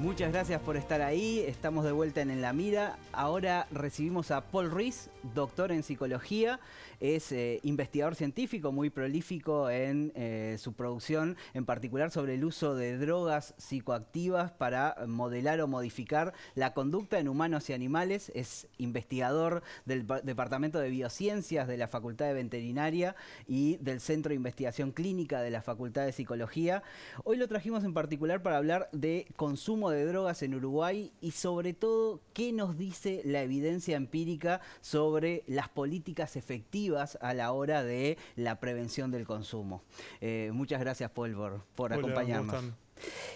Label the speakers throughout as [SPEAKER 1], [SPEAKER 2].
[SPEAKER 1] Muchas gracias por estar ahí, estamos de vuelta en La Mira. Ahora recibimos a Paul Ruiz, doctor en psicología, es investigador científico muy prolífico en su producción, en particular sobre el uso de drogas psicoactivas para modelar o modificar la conducta en humanos y animales. Es investigador del Departamento de Biociencias de la Facultad de Veterinaria y del Centro de Investigación Clínica de la Facultad de Psicología. Hoy lo trajimos en particular para hablar de consumo de drogas en Uruguay y sobre todo qué nos dice la evidencia empírica sobre las políticas efectivas a la hora de la prevención del consumo. Muchas gracias, Paul, por acompañarnos.
[SPEAKER 2] ¿Cómo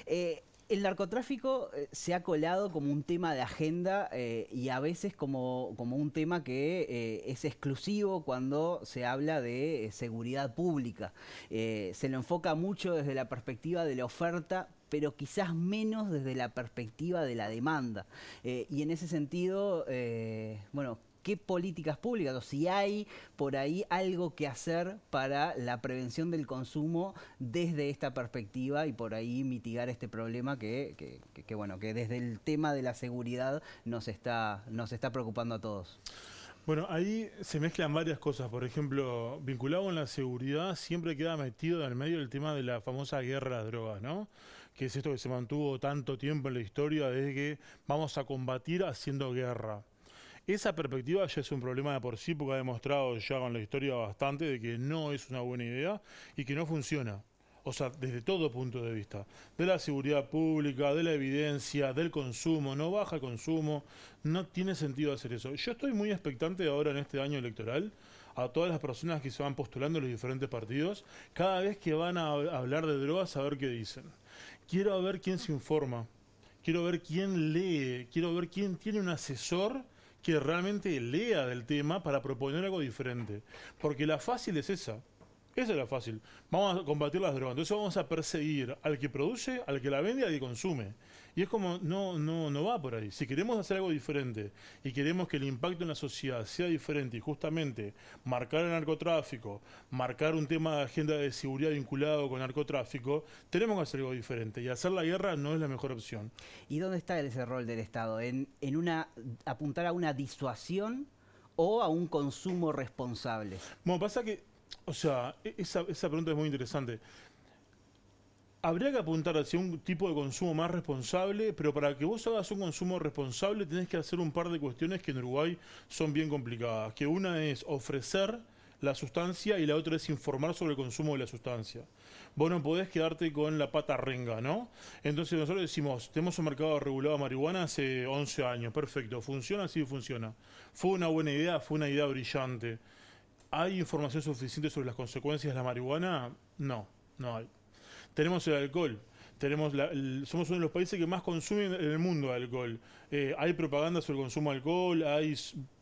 [SPEAKER 2] están?
[SPEAKER 1] El narcotráfico se ha colado como un tema de agenda y a veces como un tema que es exclusivo cuando se habla de seguridad pública. Se lo enfoca mucho desde la perspectiva de la oferta, pero quizás menos desde la perspectiva de la demanda. Y en ese sentido, bueno, ¿qué políticas públicas, o si hay por ahí algo que hacer para la prevención del consumo desde esta perspectiva y por ahí mitigar este problema que desde el tema de la seguridad nos está preocupando a todos?
[SPEAKER 2] Bueno, ahí se mezclan varias cosas. Por ejemplo, vinculado con la seguridad, siempre queda metido en el medio el tema de la famosa guerra a las drogas, ¿no? Que es esto que se mantuvo tanto tiempo en la historia, desde que vamos a combatir haciendo guerra. Esa perspectiva ya es un problema de por sí, porque ha demostrado ya con la historia bastante de que no es una buena idea y que no funciona. O sea, desde todo punto de vista. De la seguridad pública, de la evidencia, del consumo, no baja el consumo, no tiene sentido hacer eso. Yo estoy muy expectante ahora en este año electoral a todas las personas que se van postulando en los diferentes partidos, cada vez que van a hablar de drogas, a ver qué dicen. Quiero ver quién se informa, quiero ver quién lee, quiero ver quién tiene un asesor que realmente lea del tema para proponer algo diferente. Porque la fácil es esa. Esa es la fácil. Vamos a combatir las drogas. Entonces vamos a perseguir al que produce, al que la vende y al que consume. Y es como, no va por ahí. Si queremos hacer algo diferente y queremos que el impacto en la sociedad sea diferente y justamente marcar el narcotráfico, marcar un tema de agenda de seguridad vinculado con narcotráfico, tenemos que hacer algo diferente. Y hacer la guerra no es la mejor opción.
[SPEAKER 1] ¿Y dónde está ese rol del Estado? ¿En apuntar a una disuasión o a un consumo responsable?
[SPEAKER 2] Bueno, pasa que, o sea, esa pregunta es muy interesante. Habría que apuntar hacia un tipo de consumo más responsable, pero para que vos hagas un consumo responsable tenés que hacer un par de cuestiones que en Uruguay son bien complicadas. Que una es ofrecer la sustancia y la otra es informar sobre el consumo de la sustancia. Vos no podés quedarte con la pata renga, ¿no? Entonces nosotros decimos, tenemos un mercado regulado de marihuana hace 11 años, perfecto, ¿funciona? Sí, funciona. ¿Fue una buena idea? Fue una idea brillante. ¿Hay información suficiente sobre las consecuencias de la marihuana? No, no hay. Tenemos el alcohol. Somos uno de los países que más consumen en el mundo alcohol. ¿Hay propaganda sobre el consumo de alcohol? ¿Hay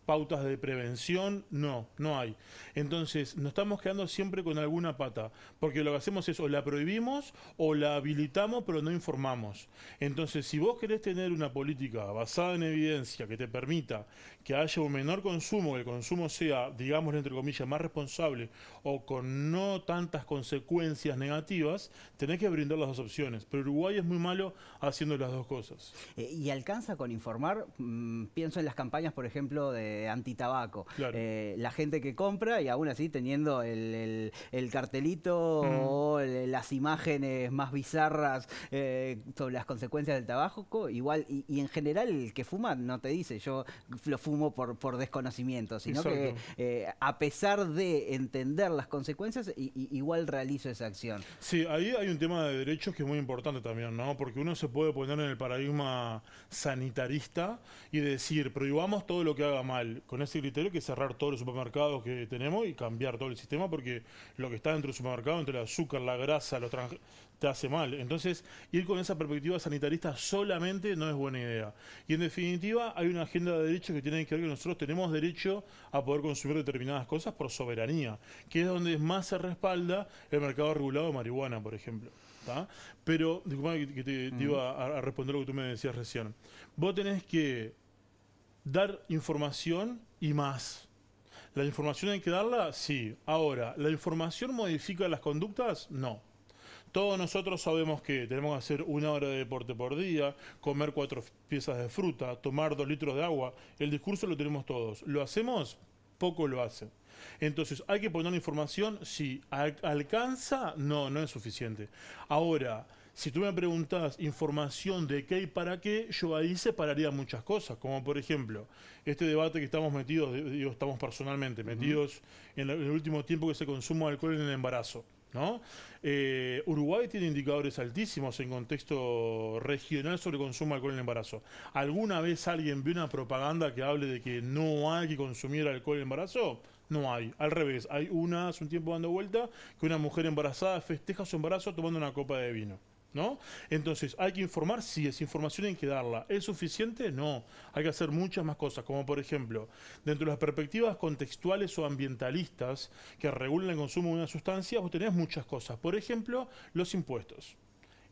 [SPEAKER 2] pautas de prevención? No, no hay. Entonces, nos estamos quedando siempre con alguna pata, porque lo que hacemos es o la prohibimos o la habilitamos, pero no informamos. Entonces, si vos querés tener una política basada en evidencia que te permita que haya un menor consumo, que el consumo sea, digamos entre comillas, más responsable o con no tantas consecuencias negativas, tenés que brindar las dos opciones. Pero Uruguay es muy malo haciendo las dos cosas.
[SPEAKER 1] ¿Y alcanza con informar? Pienso en las campañas, por ejemplo, de antitabaco.
[SPEAKER 2] Claro.
[SPEAKER 1] La gente que compra y aún así teniendo el cartelito o las imágenes más bizarras sobre las consecuencias del tabaco, igual, y en general el que fuma no te dice yo lo fumo por desconocimiento, sino
[SPEAKER 2] Exacto.
[SPEAKER 1] que a pesar de entender las consecuencias, igual realizo esa acción.
[SPEAKER 2] Sí, ahí hay un tema de derechos que es muy importante también, ¿no? Porque uno se puede poner en el paradigma sanitarista y decir, prohibamos todo lo que haga mal. Con ese criterio hay que cerrar todos los supermercados que tenemos y cambiar todo el sistema, porque lo que está dentro del supermercado, entre el azúcar, la grasa, te hace mal. Entonces, ir con esa perspectiva sanitarista solamente no es buena idea. Y en definitiva, hay una agenda de derechos que tiene que ver que nosotros tenemos derecho a poder consumir determinadas cosas por soberanía, que es donde más se respalda el mercado regulado de marihuana, por ejemplo. ¿Tá? Pero, disculpa que te iba a responder lo que tú me decías recién. Vos tenés que dar información y más. ¿La información hay que darla? Sí. Ahora, ¿la información modifica las conductas? No. Todos nosotros sabemos que tenemos que hacer 1 hora de deporte por día, comer 4 piezas de fruta, tomar 2 litros de agua. El discurso lo tenemos todos. ¿Lo hacemos? Poco lo hacen. Entonces, hay que poner información. Si alcanza, no, no es suficiente. Ahora, si tú me preguntas información de qué y para qué, yo ahí separaría muchas cosas, como por ejemplo, este debate que estamos metidos, digo, estamos personalmente metidos en el último tiempo, que es el consumo de alcohol en el embarazo, ¿no? Uruguay tiene indicadores altísimos en contexto regional sobre consumo de alcohol en el embarazo. ¿Alguna vez alguien vio una propaganda que hable de que no hay que consumir alcohol en el embarazo? No hay, al revés, hay hace un tiempo dando vuelta, que una mujer embarazada festeja su embarazo tomando una copa de vino, ¿no? Entonces, ¿hay que informar? Sí, esa información hay que darla. ¿Es suficiente? No. Hay que hacer muchas más cosas, como por ejemplo, dentro de las perspectivas contextuales o ambientalistas que regulan el consumo de una sustancia, vos tenés muchas cosas. Por ejemplo, los impuestos.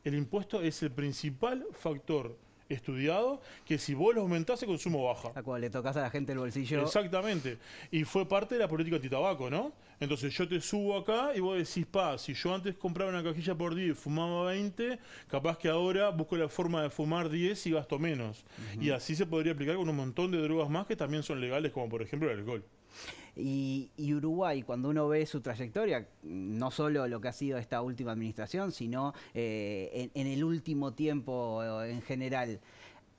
[SPEAKER 2] El impuesto es el principal factor estudiado, que si vos lo aumentás, el consumo baja.
[SPEAKER 1] A cuando le tocas a la gente el bolsillo.
[SPEAKER 2] Exactamente. Y fue parte de la política antitabaco, ¿no? Entonces yo te subo acá y vos decís, si yo antes compraba una cajilla por día y fumaba 20, capaz que ahora busco la forma de fumar 10 y gasto menos. Y así se podría aplicar con un montón de drogas más que también son legales, como por ejemplo el alcohol.
[SPEAKER 1] Y Uruguay, cuando uno ve su trayectoria, no solo lo que ha sido esta última administración, sino en el último tiempo en general,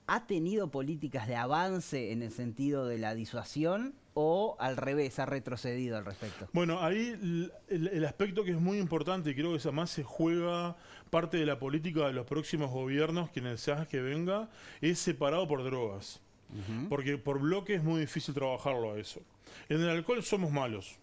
[SPEAKER 1] ¿ha tenido políticas de avance en el sentido de la disuasión o al revés, ha retrocedido al respecto?
[SPEAKER 2] Bueno, ahí el aspecto que es muy importante y creo que además se juega parte de la política de los próximos gobiernos, quienes sea que venga, es separado por drogas. Porque por bloque es muy difícil trabajarlo a eso. En el alcohol somos malos.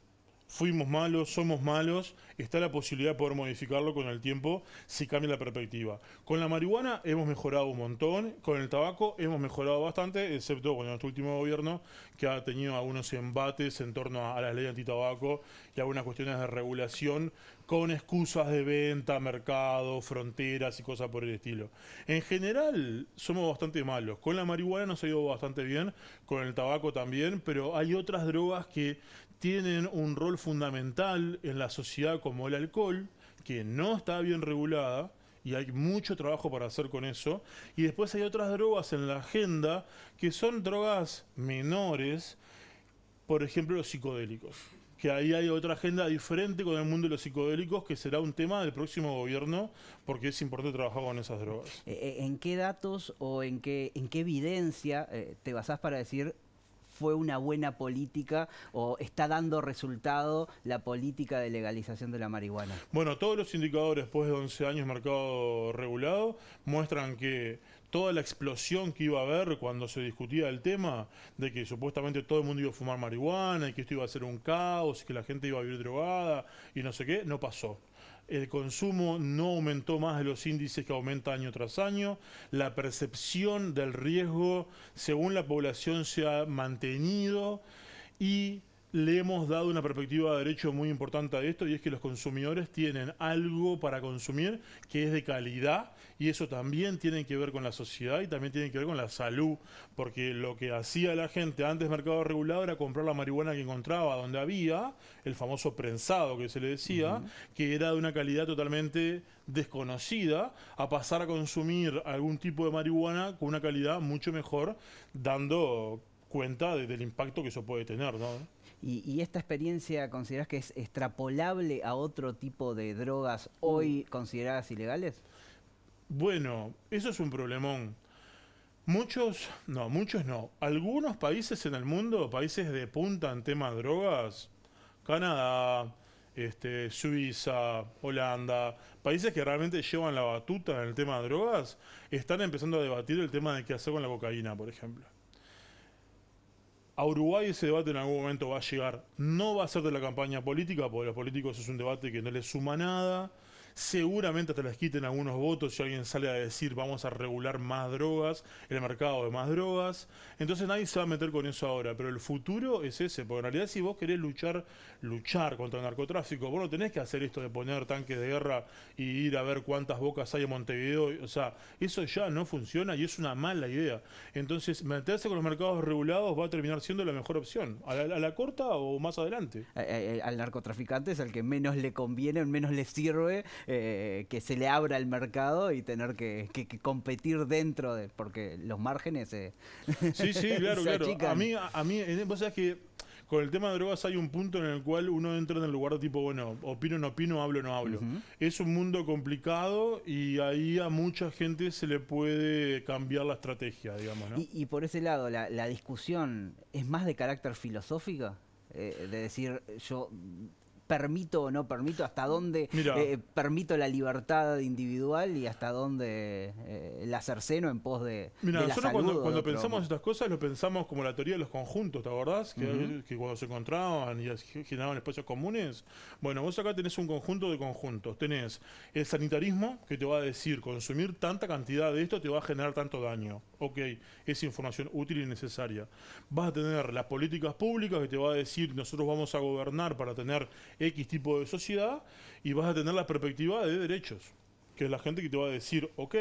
[SPEAKER 2] Fuimos malos, somos malos, está la posibilidad de poder modificarlo con el tiempo si cambia la perspectiva. Con la marihuana hemos mejorado un montón, con el tabaco hemos mejorado bastante, excepto con nuestro último gobierno, que ha tenido algunos embates en torno a la ley antitabaco y algunas cuestiones de regulación con excusas de venta, mercado, fronteras y cosas por el estilo. En general somos bastante malos. Con la marihuana nos ha ido bastante bien, con el tabaco también, pero hay otras drogas que tienen un rol fundamental en la sociedad como el alcohol, que no está bien regulada, y hay mucho trabajo para hacer con eso. Y después hay otras drogas en la agenda que son drogas menores, por ejemplo los psicodélicos. Que ahí hay otra agenda diferente con el mundo de los psicodélicos, que será un tema del próximo gobierno, porque es importante trabajar con esas drogas.
[SPEAKER 1] ¿En qué datos o en qué evidencia te basás para decir fue una buena política o está dando resultado la política de legalización de la marihuana?
[SPEAKER 2] Bueno, todos los indicadores después de 11 años de mercado regulado muestran que toda la explosión que iba a haber cuando se discutía el tema de que supuestamente todo el mundo iba a fumar marihuana y que esto iba a ser un caos, que la gente iba a vivir drogada y no sé qué, no pasó. El consumo no aumentó más de los índices que aumenta año tras año. La percepción del riesgo según la población se ha mantenido y le hemos dado una perspectiva de derecho muy importante a esto, y es que los consumidores tienen algo para consumir que es de calidad, y eso también tiene que ver con la sociedad y también tiene que ver con la salud, porque lo que hacía la gente antes del mercado regulado era comprar la marihuana que encontraba donde había, el famoso prensado que se le decía, que era de una calidad totalmente desconocida, a pasar a consumir algún tipo de marihuana con una calidad mucho mejor, dando cuenta del impacto que eso puede tener, ¿no?
[SPEAKER 1] ¿Y esta experiencia considerás que es extrapolable a otro tipo de drogas hoy consideradas ilegales?
[SPEAKER 2] Bueno, eso es un problemón. Muchos no. Algunos países en el mundo, países de punta en tema de drogas, Canadá, Suiza, Holanda, países que realmente llevan la batuta en el tema de drogas, están empezando a debatir el tema de qué hacer con la cocaína, por ejemplo. A Uruguay ese debate en algún momento va a llegar. No va a ser de la campaña política, porque los políticos es un debate que no les suma nada. Seguramente hasta les quiten algunos votos si alguien sale a decir vamos a regular más drogas, el mercado de más drogas. Entonces nadie se va a meter con eso ahora, pero el futuro es ese, porque en realidad si vos querés luchar contra el narcotráfico, vos no tenés que hacer esto de poner tanques de guerra y ir a ver cuántas bocas hay en Montevideo. O sea, eso ya no funciona y es una mala idea. Entonces meterse con los mercados regulados va a terminar siendo la mejor opción, a la corta o más adelante.
[SPEAKER 1] Al narcotraficante es el que menos le conviene, menos le sirve que se le abra el mercado y tener que competir dentro de, porque los márgenes
[SPEAKER 2] Sí, sí, claro,
[SPEAKER 1] se
[SPEAKER 2] claro.
[SPEAKER 1] achican.
[SPEAKER 2] A mí, vos sabés que con el tema de drogas hay un punto en el cual uno entra en el lugar de tipo, bueno, opino, no opino, hablo, no hablo.
[SPEAKER 1] Ujú.
[SPEAKER 2] Es un mundo complicado y ahí a mucha gente se le puede cambiar la estrategia, digamos, ¿no?
[SPEAKER 1] Y por ese lado, la discusión es más de carácter filosófica, de decir yo permito o no permito, hasta dónde
[SPEAKER 2] Mira,
[SPEAKER 1] permito la libertad individual y hasta dónde la cerceno en pos
[SPEAKER 2] Mira,
[SPEAKER 1] de la
[SPEAKER 2] nosotros
[SPEAKER 1] salud o
[SPEAKER 2] cuando
[SPEAKER 1] de otro.
[SPEAKER 2] pensamos estas cosas lo pensamos como la teoría de los conjuntos, ¿te acordás?
[SPEAKER 1] Ujú.
[SPEAKER 2] Que cuando se encontraban y generaban espacios comunes. Bueno, vos acá tenés un conjunto de conjuntos. Tenés el sanitarismo, que te va a decir consumir tanta cantidad de esto te va a generar tanto daño. Ok, es información útil y necesaria. Vas a tener las políticas públicas, que te va a decir nosotros vamos a gobernar para tener X tipo de sociedad, y vas a tener la perspectiva de derechos, que es la gente que te va a decir, ok,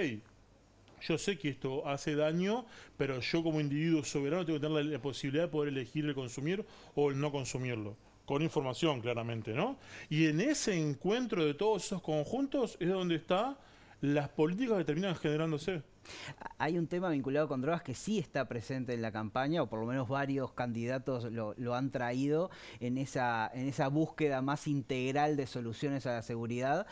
[SPEAKER 2] yo sé que esto hace daño, pero yo como individuo soberano tengo que tener la posibilidad de poder elegir el consumir o el no consumirlo. Con información, claramente, ¿no? Y en ese encuentro de todos esos conjuntos es donde están las políticas que terminan generándose.
[SPEAKER 1] Hay un tema vinculado con drogas que sí está presente en la campaña, o por lo menos varios candidatos lo han traído en esa búsqueda más integral de soluciones a la seguridad,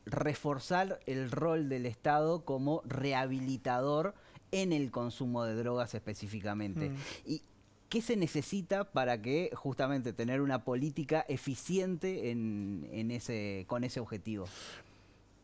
[SPEAKER 1] reforzar el rol del Estado como rehabilitador en el consumo de drogas específicamente.
[SPEAKER 2] Mm.
[SPEAKER 1] Y ¿qué se necesita para que justamente tener una política eficiente con ese objetivo?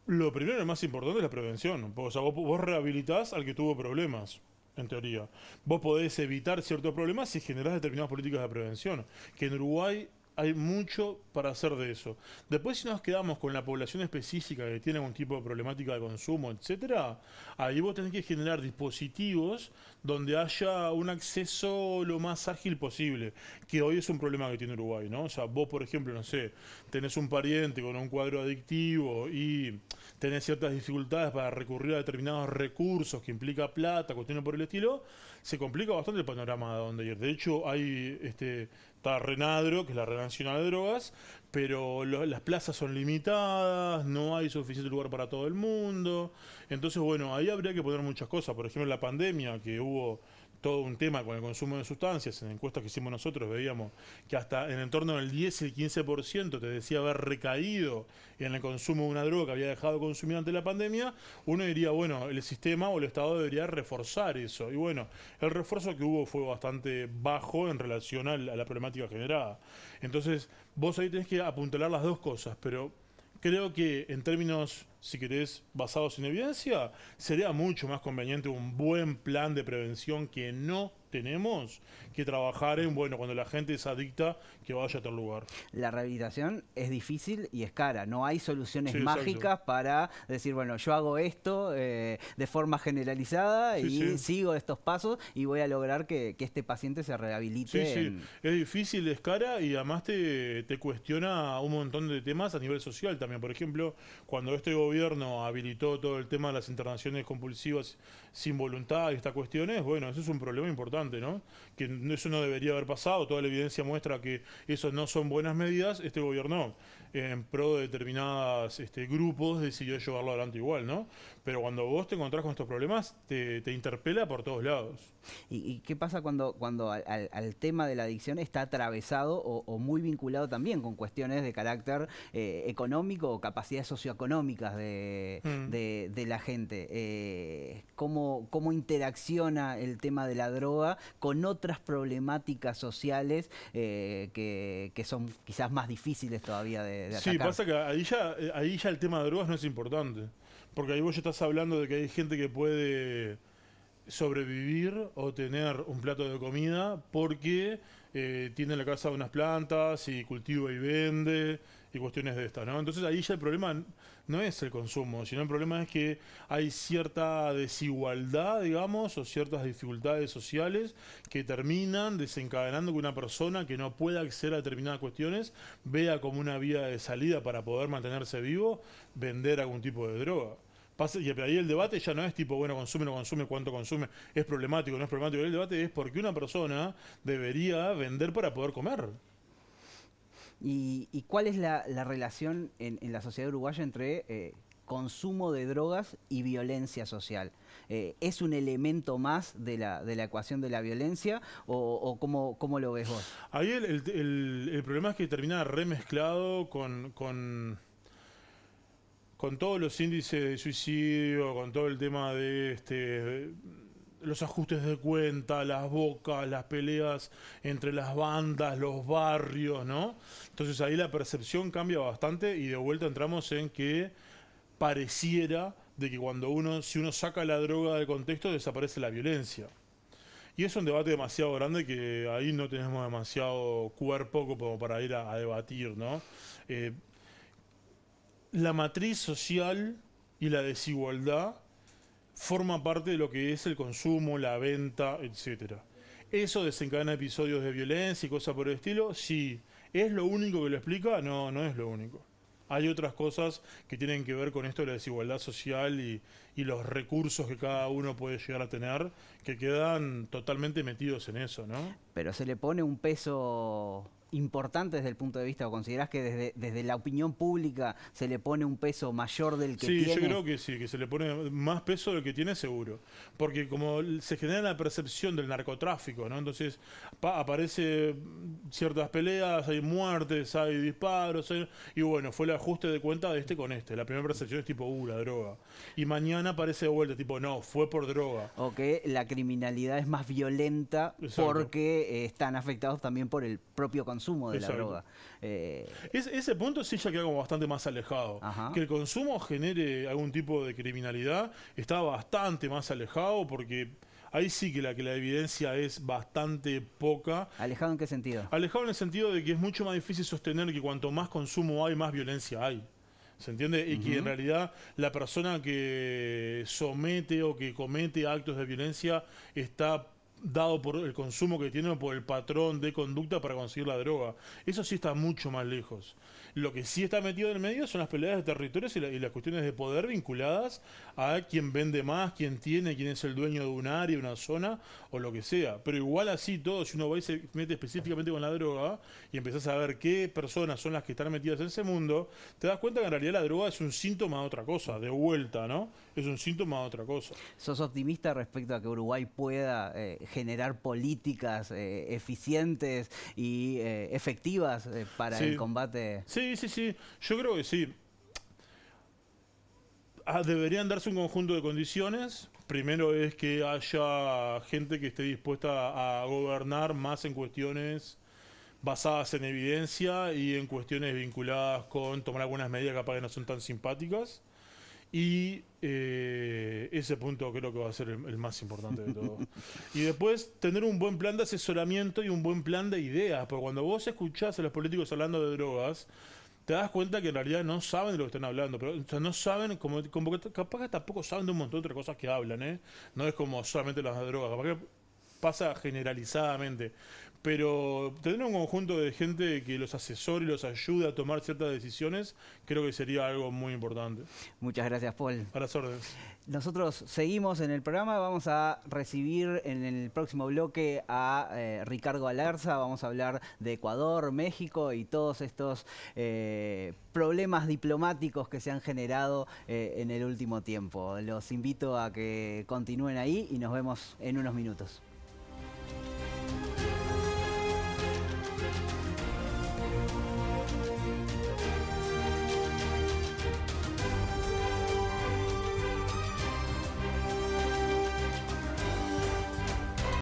[SPEAKER 2] Lo primero y más importante es la prevención. O sea, vos rehabilitás al que tuvo problemas, en teoría. Vos podés evitar ciertos problemas si generás determinadas políticas de prevención. Que en Uruguay hay mucho para hacer de eso. Después, si nos quedamos con la población específica que tiene algún tipo de problemática de consumo, etcétera, ahí vos tenés que generar dispositivos donde haya un acceso lo más ágil posible, que hoy es un problema que tiene Uruguay, ¿no? O sea, vos, por ejemplo, no sé, tenés un pariente con un cuadro adictivo y tenés ciertas dificultades para recurrir a determinados recursos que implica plata, cuestiones por el estilo, se complica bastante el panorama de dónde ir. De hecho, hay está Renadro, que es la Red Nacional de Drogas, pero las plazas son limitadas, no hay suficiente lugar para todo el mundo. Entonces, bueno, ahí habría que poner muchas cosas. Por ejemplo, en la pandemia, que hubo todo un tema con el consumo de sustancias, en encuestas que hicimos nosotros veíamos que hasta en el torno del 10 y el 15% te decía haber recaído en el consumo de una droga que había dejado de consumir ante la pandemia. Uno diría, bueno, el sistema o el Estado debería reforzar eso. Y bueno, el refuerzo que hubo fue bastante bajo en relación a la problemática generada. Entonces, vos ahí tenés que apuntalar las dos cosas, pero creo que en términos, si querés, basados en evidencia, sería mucho más conveniente un buen plan de prevención que no tenemos que trabajar en, bueno, cuando la gente es adicta, que vaya a tal lugar.
[SPEAKER 1] La rehabilitación es difícil y es cara. No hay soluciones
[SPEAKER 2] Sí, exacto.
[SPEAKER 1] mágicas para decir, bueno, yo hago esto de forma generalizada
[SPEAKER 2] Sí,
[SPEAKER 1] y
[SPEAKER 2] sí.
[SPEAKER 1] sigo estos pasos y voy a lograr que este paciente se
[SPEAKER 2] Sí,
[SPEAKER 1] rehabilite
[SPEAKER 2] sí, es difícil, es cara y además te cuestiona un montón de temas a nivel social también. Por ejemplo, cuando este gobierno habilitó todo el tema de las internaciones compulsivas sin voluntad y estas cuestiones, bueno, eso es un problema importante, ¿no? Que eso no debería haber pasado, toda la evidencia muestra que eso no son buenas medidas, este gobierno en pro de determinados grupos decidió llevarlo adelante igual, ¿no? Pero cuando vos te encontrás con estos problemas, te interpela por todos lados.
[SPEAKER 1] ¿Y qué pasa cuando al tema de la adicción está atravesado o muy vinculado también con cuestiones de carácter económico o capacidades socioeconómicas
[SPEAKER 2] Mm.
[SPEAKER 1] de la gente? ¿Cómo interacciona el tema de la droga con otras problemáticas sociales que son quizás más difíciles todavía de
[SPEAKER 2] Sí,
[SPEAKER 1] atacar?
[SPEAKER 2] pasa que ahí ya el tema de drogas no es importante. Porque ahí vos ya estás hablando de que hay gente que puede sobrevivir o tener un plato de comida porque tiene en la casa unas plantas y cultiva y vende y cuestiones de estas, ¿no? Entonces ahí ya el problema no es el consumo, sino el problema es que hay cierta desigualdad, digamos, o ciertas dificultades sociales que terminan desencadenando que una persona que no pueda acceder a determinadas cuestiones vea como una vía de salida para poder mantenerse vivo, vender algún tipo de droga. Y ahí el debate ya no es tipo, bueno, consume, no consume, cuánto consume, es problemático, no es problemático. El debate es por qué una persona debería vender para poder comer.
[SPEAKER 1] ¿Y cuál es la relación en la sociedad uruguaya entre consumo de drogas y violencia social? ¿Es un elemento más de la ecuación de la violencia o cómo lo ves vos?
[SPEAKER 2] Ahí el problema es que termina remezclado con todos los índices de suicidio, con todo el tema de los ajustes de cuenta, las bocas, las peleas entre las bandas, los barrios, ¿no? Entonces ahí la percepción cambia bastante y de vuelta entramos en que pareciera de que si uno saca la droga del contexto, desaparece la violencia. Y es un debate demasiado grande que ahí no tenemos demasiado cuerpo como para ir a debatir, ¿no? La matriz social y la desigualdad forma parte de lo que es el consumo, la venta, etcétera. ¿Eso desencadena episodios de violencia y cosas por el estilo? Sí. ¿Es lo único que lo explica? No, no es lo único. Hay otras cosas que tienen que ver con esto de la desigualdad social y los recursos que cada uno puede llegar a tener, que quedan totalmente metidos en eso, ¿no?
[SPEAKER 1] Pero se le pone un peso importante desde el punto de vista, o considerás que desde la opinión pública se le pone un peso mayor del que
[SPEAKER 2] Sí,
[SPEAKER 1] tiene?
[SPEAKER 2] yo creo que sí, que se le pone más peso del que tiene seguro. Porque como se genera la percepción del narcotráfico, ¿no? Entonces aparece ciertas peleas, hay muertes, hay disparos, y bueno, fue el ajuste de cuenta de con este. La primera percepción es tipo, la droga. Y mañana aparece de vuelta, tipo, no, fue por droga.
[SPEAKER 1] O que la criminalidad es más violenta. Exacto. Porque están afectados también por el propio consumo de Exacto. la droga.
[SPEAKER 2] Ese punto sí ya queda como bastante más alejado.
[SPEAKER 1] Ajá.
[SPEAKER 2] Que el consumo genere algún tipo de criminalidad está bastante más alejado porque ahí sí que la evidencia es bastante poca.
[SPEAKER 1] ¿Alejado en qué sentido?
[SPEAKER 2] Alejado en el sentido de que es mucho más difícil sostener que cuanto más consumo hay, más violencia hay. ¿Se entiende? Y que en realidad la persona que somete o que comete actos de violencia está dado por el consumo que tiene o por el patrón de conducta para conseguir la droga. Eso sí está mucho más lejos. Lo que sí está metido en el medio son las peleas de territorios y las cuestiones de poder vinculadas a quién vende más, quién tiene, quién es el dueño de un área, una zona o lo que sea. Pero igual así todo, si uno va y se mete específicamente con la droga y empezás a ver qué personas son las que están metidas en ese mundo, te das cuenta que en realidad la droga es un síntoma de otra cosa, de vuelta, ¿no? Es un síntoma de otra cosa.
[SPEAKER 1] ¿Sos optimista respecto a que Uruguay pueda generar políticas eficientes y efectivas para el combate?
[SPEAKER 2] Sí. Yo creo que sí. Deberían darse un conjunto de condiciones. Primero es que haya gente que esté dispuesta a gobernar más en cuestiones basadas en evidencia y en cuestiones vinculadas con tomar algunas medidas capaz que no son tan simpáticas. Y ese punto creo que va a ser el más importante de todo. Y después tener un buen plan de asesoramiento y un buen plan de ideas. Porque cuando vos escuchás a los políticos hablando de drogas, te das cuenta que en realidad no saben de lo que están hablando. Pero o sea, no saben, como que capaz que tampoco saben de un montón de otras cosas que hablan, ¿eh? No es como solamente las drogas. Capaz que pasa generalizadamente. Pero tener un conjunto de gente que los asesore y los ayude a tomar ciertas decisiones, creo que sería algo muy importante.
[SPEAKER 1] Muchas gracias, Paul.
[SPEAKER 2] A las órdenes.
[SPEAKER 1] Nosotros seguimos en el programa, vamos a recibir en el próximo bloque a Ricardo Galarza, vamos a hablar de Ecuador, México y todos estos problemas diplomáticos que se han generado en el último tiempo. Los invito a que continúen ahí y nos vemos en unos minutos.